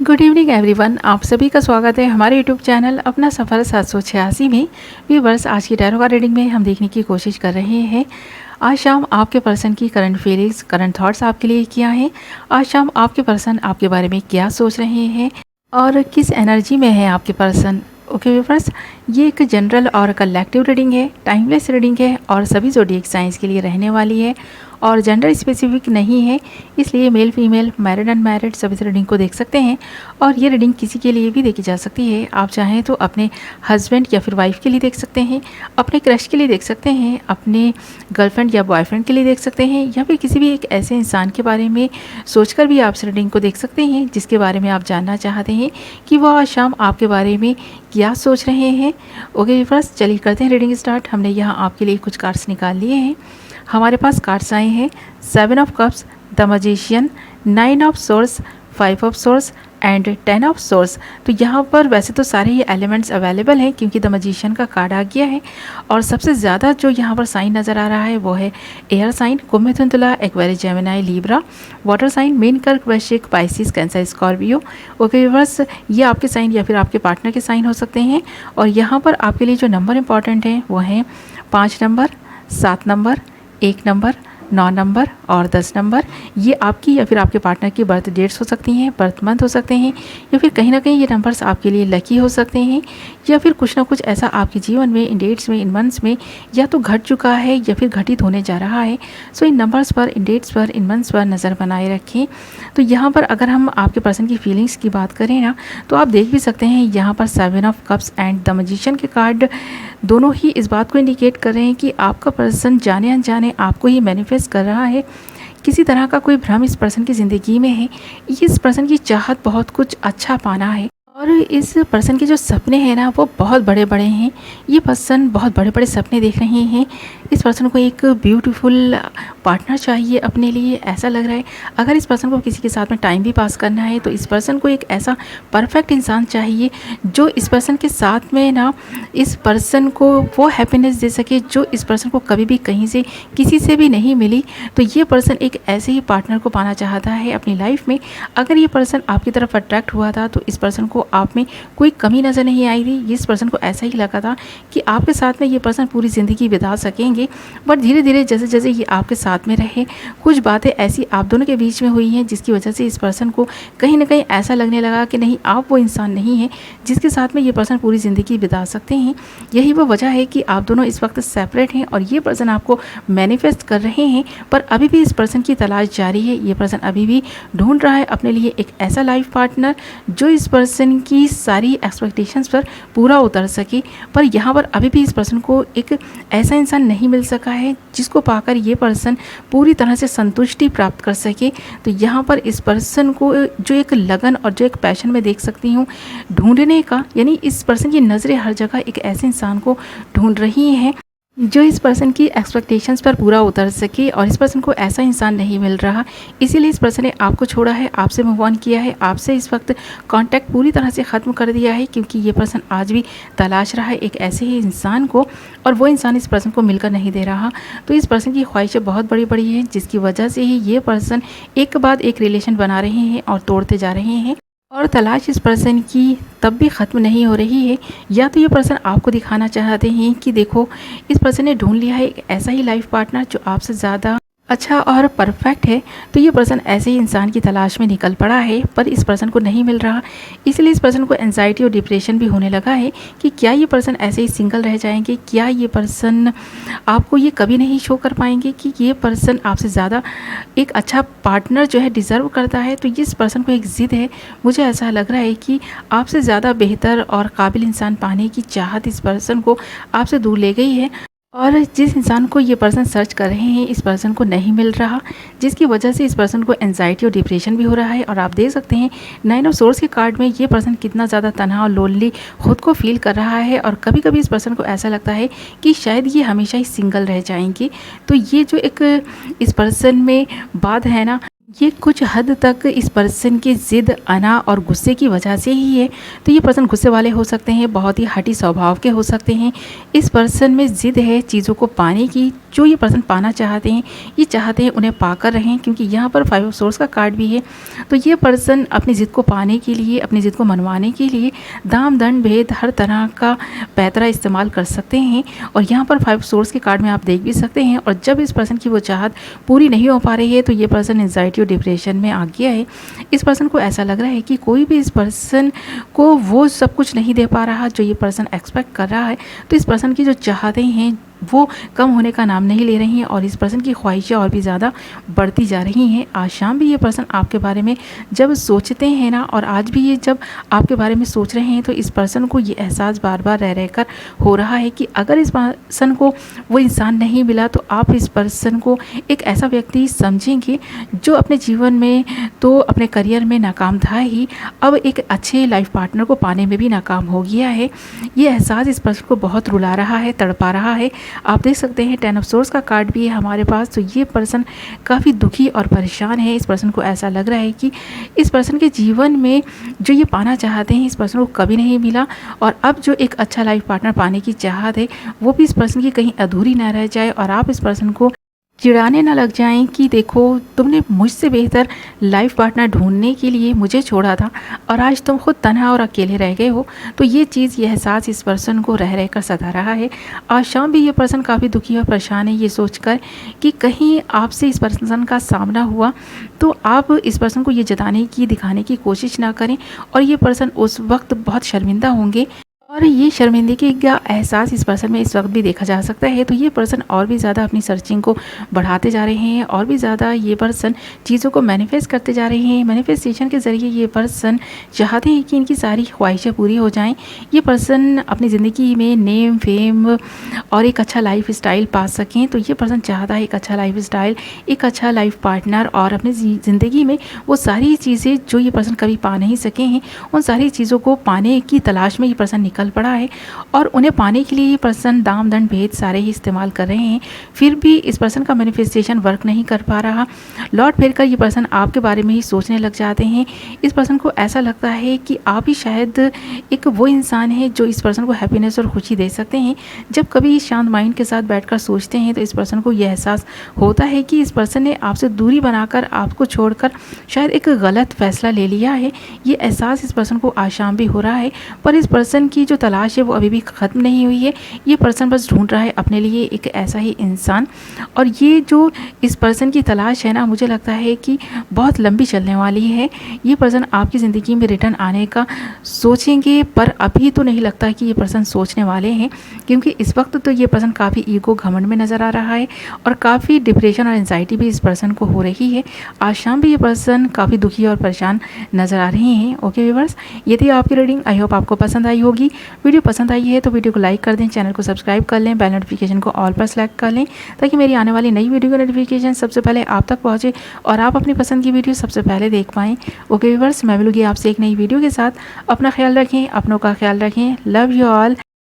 Good evening everyone. आप सभी का स्वागत है हमारे यूट्यूब चैनल अपना सफ़र 786 में। व्यूअर्स, आज की टैरो कार्ड रीडिंग में हम देखने की कोशिश कर रहे हैं आज शाम आपके पर्सन की करंट फीलिंग्स, करंट थॉट्स आपके लिए क्या हैं। आज शाम आपके पर्सन आपके बारे में क्या सोच रहे हैं और किस एनर्जी में है आपके पर्सन। ओके व्यूअर्स, ये एक जनरल और कलेक्टिव रीडिंग है, टाइमलेस रीडिंग है और सभी ज़ोडिएक साइंस के लिए रहने वाली है और जेंडर स्पेसिफिक नहीं है, इसलिए मेल फीमेल मैरिड अनमैरिड सभी रीडिंग को देख सकते हैं। और ये रीडिंग किसी के लिए भी देखी जा सकती है। आप चाहें तो अपने हस्बैंड या फिर वाइफ के लिए देख सकते हैं, अपने क्रश के लिए देख सकते हैं, अपने गर्लफ्रेंड या बॉयफ्रेंड के लिए देख सकते हैं, या फिर किसी भी एक ऐसे इंसान के बारे में सोचकर भी आप इस रीडिंग को देख सकते हैं जिसके बारे में आप जानना चाहते हैं कि वो आज शाम आपके बारे में क्या सोच रहे हैं। ओके फर्स्ट चलिए करते हैं रीडिंग स्टार्ट। हमने यहाँ आपके लिए कुछ कार्ड्स निकाल लिए हैं। हमारे पास कार्ड्स आए हैं 7 of cups, the magician, 9 of source, 5 of source and 10 of source. तो यहाँ पर वैसे तो सारे ही एलिमेंट्स अवेलेबल हैं क्योंकि द मैजिशियन का कार्ड आ गया है और सबसे ज़्यादा जो यहाँ पर साइन नज़र आ रहा है वो है air sign, Kumbh, Mithun, Tula, Aquarius, Gemini, Libra, water sign, Meen, Kark, Vrishchik, Pisces, Cancer, Scorpio. Okay viewers, ये आपके साइन या फिर आपके पार्टनर के साइन हो सकते हैं। और यहाँ पर आपके लिए जो नंबर इंपॉर्टेंट हैं वो हैं 5 नंबर, 7 नंबर, 1 नंबर, 9 नंबर और 10 नंबर। ये आपकी या फिर आपके पार्टनर की बर्थ डेट्स हो सकती हैं, बर्थ मंथ हो सकते हैं, या फिर कहीं ना कहीं ये नंबर्स आपके लिए लकी हो सकते हैं, या फिर कुछ ना कुछ ऐसा आपके जीवन में इन डेट्स में, इन मंथ्स में या तो घट चुका है या फिर घटित होने जा रहा है। सो इन नंबर्स पर, इन डेट्स पर, इन मंथ्स पर नज़र बनाए रखें। तो यहाँ पर अगर हम आपके पर्सन की फीलिंग्स की बात करें ना, तो आप देख भी सकते हैं यहाँ पर 7 of cups and the magician के कार्ड दोनों ही इस बात को इंडिकेट कर रहे हैं कि आपका पर्सन जाने अनजाने आपको ही मैनिफेस्ट कर रहा है। किसी तरह का कोई भ्रम इस पर्सन की ज़िंदगी में है। इस पर्सन की चाहत बहुत कुछ अच्छा पाना है और इस पर्सन के जो सपने हैं ना वो बहुत बड़े बड़े हैं। ये पर्सन बहुत बड़े बड़े सपने देख रहे हैं। इस पर्सन को एक ब्यूटीफुल पार्टनर चाहिए अपने लिए, ऐसा लग रहा है। अगर इस पर्सन को किसी के साथ में टाइम भी पास करना है तो इस पर्सन को एक ऐसा परफेक्ट इंसान चाहिए जो इस पर्सन के साथ में ना इस पर्सन को वो हैप्पीनेस दे सके जो इस पर्सन को कभी भी कहीं से किसी से भी नहीं मिली। तो ये पर्सन एक ऐसे ही पार्टनर को पाना चाहता है अपनी लाइफ में। अगर ये पर्सन आपकी तरफ अट्रैक्ट हुआ था तो इस पर्सन को आप में कोई कमी नज़र नहीं आई थी। इस पर्सन को ऐसा ही लगा था कि आपके साथ में ये पर्सन पूरी ज़िंदगी बिता सकेंगे। बट धीरे धीरे जैसे जैसे ये आपके साथ में रहे, कुछ बातें ऐसी आप दोनों के बीच में हुई हैं जिसकी वजह से इस पर्सन को कहीं ना कहीं ऐसा लगने लगा कि नहीं, आप वो इंसान नहीं हैं जिसके साथ में ये पर्सन पूरी ज़िंदगी बिता सकते हैं। यही वो वजह है कि आप दोनों इस वक्त सेपरेट हैं और ये पर्सन आपको मैनिफेस्ट कर रहे हैं। पर अभी भी इस पर्सन की तलाश जारी है। ये पर्सन अभी भी ढूंढ रहा है अपने लिए एक ऐसा लाइफ पार्टनर जो इस पर्सन की सारी एक्सपेक्टेशंस पर पूरा उतर सके। पर यहाँ पर अभी भी इस पर्सन को एक ऐसा इंसान नहीं मिल सका है जिसको पाकर ये पर्सन पूरी तरह से संतुष्टि प्राप्त कर सके। तो यहाँ पर इस पर्सन को जो एक लगन और जो एक पैशन में देख सकती हूँ ढूंढने का, यानी इस पर्सन की नज़रें हर जगह एक ऐसे इंसान को ढूंढ रही हैं जो इस पर्सन की एक्सपेक्टेशंस पर पूरा उतर सके। और इस पर्सन को ऐसा इंसान नहीं मिल रहा, इसीलिए इस पर्सन ने आपको छोड़ा है, आपसे मूव ऑन किया है, आपसे इस वक्त कांटेक्ट पूरी तरह से ख़त्म कर दिया है क्योंकि ये पर्सन आज भी तलाश रहा है एक ऐसे ही इंसान को और वो इंसान इस पर्सन को मिलकर नहीं दे रहा। तो इस पर्सन की ख्वाहिशें बहुत बड़ी बड़ी हैं जिसकी वजह से ही ये पर्सन एक के बाद एक रिलेशन बना रहे हैं और तोड़ते जा रहे हैं। और तलाश इस पर्सन की तब भी ख़त्म नहीं हो रही है। या तो ये पर्सन आपको दिखाना चाहते हैं कि देखो, इस पर्सन ने ढूंढ लिया है एक ऐसा ही लाइफ पार्टनर जो आपसे ज़्यादा अच्छा और परफेक्ट है। तो ये पर्सन ऐसे ही इंसान की तलाश में निकल पड़ा है पर इस पर्सन को नहीं मिल रहा, इसलिए इस पर्सन को एंजाइटी और डिप्रेशन भी होने लगा है कि क्या ये पर्सन ऐसे ही सिंगल रह जाएंगे, क्या ये पर्सन आपको ये कभी नहीं शो कर पाएंगे कि ये पर्सन आपसे ज़्यादा एक अच्छा पार्टनर जो है डिज़र्व करता है। तो इस पर्सन को एक ज़िद है, मुझे ऐसा लग रहा है कि आपसे ज़्यादा बेहतर और काबिल इंसान पाने की चाहत इस पर्सन को आपसे दूर ले गई है। और जिस इंसान को ये पर्सन सर्च कर रहे हैं इस पर्सन को नहीं मिल रहा, जिसकी वजह से इस पर्सन को एंजाइटी और डिप्रेशन भी हो रहा है। और आप देख सकते हैं 9 ऑफ सोर्स के कार्ड में ये पर्सन कितना ज़्यादा तन्हा और लोनली खुद को फील कर रहा है। और कभी कभी इस पर्सन को ऐसा लगता है कि शायद ये हमेशा ही सिंगल रह जाएंगे। तो ये जो एक इस पर्सन में बात है ना, ये कुछ हद तक इस पर्सन की ज़िद, अना और गुस्से की वजह से ही है। तो ये पर्सन गुस्से वाले हो सकते हैं, बहुत ही हठी स्वभाव के हो सकते हैं। इस पर्सन में ज़िद है चीज़ों को पाने की जो ये पर्सन पाना चाहते हैं, ये चाहते हैं उन्हें पाकर रहें, क्योंकि यहाँ पर 5 ऑफ सोर्स का कार्ड भी है। तो ये पर्सन अपनी ज़िद को पाने के लिए, अपनी ज़िद को मनवाने के लिए दाम दंड भेद हर तरह का पैतरा इस्तेमाल कर सकते हैं। और यहाँ पर 5 सोर्स के कार्ड में आप देख भी सकते हैं। और जब इस पर्सन की वो चाहत पूरी नहीं हो पा रही है तो ये पर्सन एंजाइटी और डिप्रेशन में आ गया है। इस पर्सन को ऐसा लग रहा है कि कोई भी इस पर्सन को वो सब कुछ नहीं दे पा रहा जो ये पर्सन एक्सपेक्ट कर रहा है। तो इस पर्सन की जो चाहतें हैं वो कम होने का नाम नहीं ले रही हैं और इस पर्सन की ख्वाहिशें और भी ज़्यादा बढ़ती जा रही हैं। आज शाम भी ये पर्सन आपके बारे में जब सोचते हैं ना, और आज भी ये जब आपके बारे में सोच रहे हैं, तो इस पर्सन को ये एहसास बार बार रह रह कर हो रहा है कि अगर इस पर्सन को वो इंसान नहीं मिला तो आप इस पर्सन को एक ऐसा व्यक्ति समझेंगे जो अपने जीवन में तो अपने करियर में नाकाम था ही, अब एक अच्छे लाइफ पार्टनर को पाने में भी नाकाम हो गया है। ये एहसास इस पर्सन को बहुत रुला रहा है, तड़पा रहा है। आप देख सकते हैं 10 ऑफ सोर्स का कार्ड भी है हमारे पास। तो ये पर्सन काफ़ी दुखी और परेशान है। इस पर्सन को ऐसा लग रहा है कि इस पर्सन के जीवन में जो ये पाना चाहते हैं इस पर्सन को कभी नहीं मिला, और अब जो एक अच्छा लाइफ पार्टनर पाने की चाहत है वो भी इस पर्सन की कहीं अधूरी ना रह जाए और आप इस पर्सन को चिढ़ाने ना लग जाएं कि देखो तुमने मुझसे बेहतर लाइफ पार्टनर ढूंढने के लिए मुझे छोड़ा था और आज तुम खुद तन्हा और अकेले रह गए हो। तो ये चीज़, ये एहसास इस पर्सन को रह रह कर सता रहा है। आज शाम भी ये पर्सन काफ़ी दुखी और परेशान है, ये सोचकर कि कहीं आपसे इस पर्सन का सामना हुआ तो आप इस पर्सन को ये जताने की, दिखाने की कोशिश ना करें और ये पर्सन उस वक्त बहुत शर्मिंदा होंगे। और ये शर्मिंदगी का एहसास इस पर्सन में इस वक्त भी देखा जा सकता है। तो ये पर्सन और भी ज़्यादा अपनी सर्चिंग को बढ़ाते जा रहे हैं और भी ज़्यादा ये पर्सन चीज़ों को मैनिफेस्ट करते जा रहे हैं। मैनिफेस्टेशन के ज़रिए ये पर्सन चाहते हैं कि इनकी सारी ख्वाहिशें पूरी हो जाएं। ये पर्सन अपनी ज़िंदगी में नेम, फेम और एक अच्छा लाइफ स्टाइल पा सकें। तो ये पर्सन चाहता है एक अच्छा लाइफ स्टाइल, एक अच्छा लाइफ पार्टनर और अपनी ज़िंदगी में वो सारी चीज़ें जो ये पर्सन कभी पा नहीं सके हैं, उन सारी चीज़ों को पाने की तलाश में ये पर्सन निकल पड़ा है। और उन्हें पाने के लिए ये पर्सन दाम दंड भेद सारे ही इस्तेमाल कर रहे हैं, फिर भी इस पर्सन का मैनिफेस्टेशन वर्क नहीं कर पा रहा। लौट फिर कर ये पर्सन आपके बारे में ही सोचने लग जाते हैं। इस पर्सन को ऐसा लगता है कि आप ही शायद एक वो इंसान है जो इस पर्सन को हैप्पीनेस और खुशी दे सकते हैं। जब कभी शांत माइंड के साथ बैठकर सोचते हैं तो इस पर्सन को यह एहसास होता है कि इस पर्सन ने आपसे दूरी बनाकर, आपको छोड़कर शायद एक गलत फैसला ले लिया है। ये एहसास इस पर्सन को आज शाम भी हो रहा है, पर इस पर्सन की जो तलाश है वो अभी भी ख़त्म नहीं हुई है। ये पर्सन बस ढूंढ रहा है अपने लिए एक ऐसा ही इंसान, और ये जो इस पर्सन की तलाश है ना, मुझे लगता है कि बहुत लंबी चलने वाली है। ये पर्सन आपकी ज़िंदगी में रिटर्न आने का सोचेंगे, पर अभी तो नहीं लगता कि ये पर्सन सोचने वाले हैं, क्योंकि इस वक्त तो ये पर्सन काफ़ी ईगो, घमंड में नज़र आ रहा है और काफ़ी डिप्रेशन और एंजाइटी भी इस पर्सन को हो रही है। आज शाम भी ये पर्सन काफ़ी दुखी और परेशान नज़र आ रहे हैं। ओके व्यूअर्स, ये थी आपकी रीडिंग। आई होप आपको पसंद आई होगी। वीडियो पसंद आई है तो वीडियो को लाइक कर दें, चैनल को सब्सक्राइब कर लें, बेल नोटिफिकेशन को ऑल पर सेलेक्ट कर लें ताकि मेरी आने वाली नई वीडियो का नोटिफिकेशन सबसे पहले आप तक पहुंचे और आप अपनी पसंद की वीडियो सबसे पहले देख पाएँ। ओके व्यूअर्स, मैं मिलूंगी आपसे एक नई वीडियो के साथ। अपना ख्याल रखें, अपनों का ख्याल रखें। Love you all.